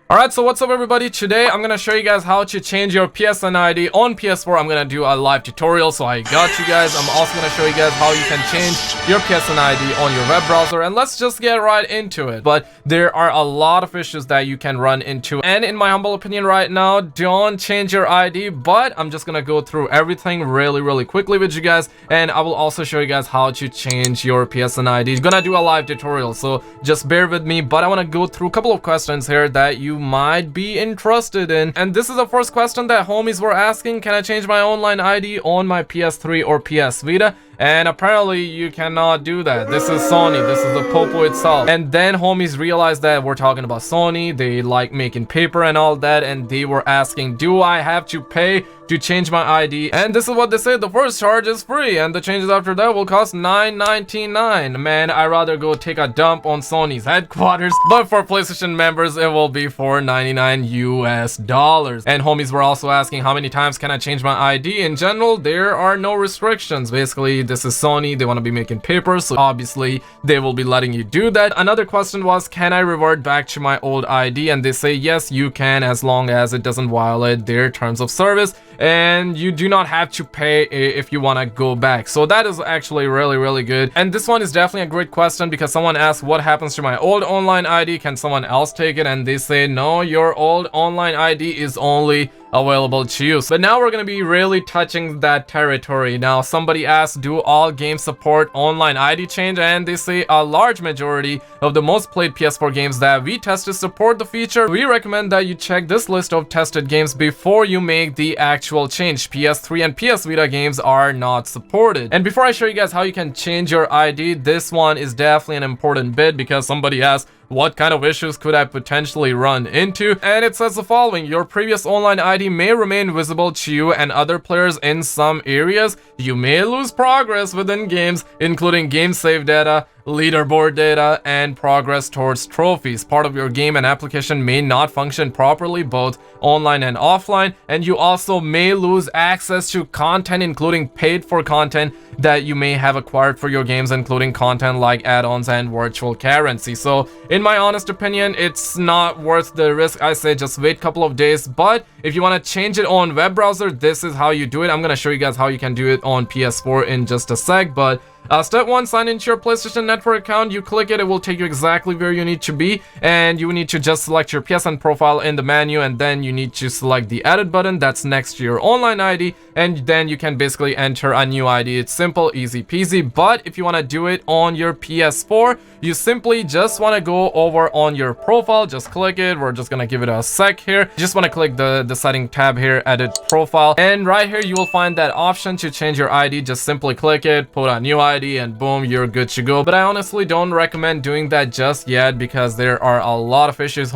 Alright, so what's up everybody? Today I'm gonna show you guys how to change your PSN ID on PS4. I'm gonna do a live tutorial, so I got you guys. I'm also gonna show you guys how you can change your PSN ID on your web browser, and let's just get right into it. But there are a lot of issues that you can run into, and in my humble opinion right now, don't change your ID, but I'm just gonna go through everything really quickly with you guys, and I will also show you guys how to change your PSN ID. I'm gonna do a live tutorial, so just bear with me, but I want to go through a couple of questions here that you might be interested in. And this is the first question that homies were asking: can I change my online ID on my PS3 or PS Vita? And apparently you cannot do that. This is Sony, this is the Popo itself. And then homies realized that we're talking about Sony. They like making paper and all that, and they were asking, do I have to pay to change my ID? And this is what they say: the first charge is free and the changes after that will cost $9.99. Man, I'd rather go take a dump on Sony's headquarters, but for PlayStation members it will be $4.99 US. And homies were also asking, how many times can I change my ID? In general, there are no restrictions. Basically, this is Sony, they want to be making papers, so obviously they will be letting you do that. Another question was, can I revert back to my old ID? And they say yes, you can, as long as it doesn't violate their terms of service, and you do not have to pay if you want to go back. So that is actually really good. And this one is definitely a great question, because someone asked, what happens to my old online ID? Can someone else take it? And they say no, your old online ID is only available to you. But now we're going to be really touching that territory. Now somebody asked, do all games support online ID change? And they say a large majority of the most played PS4 games that we tested support the feature. We recommend that you check this list of tested games before you make the actual change. PS3 and PS Vita games are not supported. And before I show you guys how you can change your ID, this one is definitely an important bit, because somebody asked, what kind of issues could I potentially run into? And it says the following: your previous online ID may remain visible to you and other players in some areas. You may lose progress within games, including game save data, leaderboard data, and progress towards trophies. Part of your game and application may not function properly, both online and offline, and you also may lose access to content, including paid for content that you may have acquired for your games, including content like add-ons and virtual currency. So in my honest opinion, it's not worth the risk. I say just wait a couple of days. But if you want to change it on web browser, this is how you do it. I'm going to show you guys how you can do it on PS4 in just a sec. But step 1, sign into your PlayStation Network account. You click it, it will take you exactly where you need to be, and you need to just select your PSN profile in the menu, and then you need to select the edit button that's next to your online ID, and then you can basically enter a new ID. It's simple, easy peasy. But if you want to do it on your PS4, you simply just want to go over on your profile, just click it. We're just gonna give it a sec here. You just want to click the setting tab here, edit profile, and right here you will find that option to change your ID. Just simply click it, put a new ID, and boom, you're good to go. But I honestly don't recommend doing that just yet, because there are a lot of issues.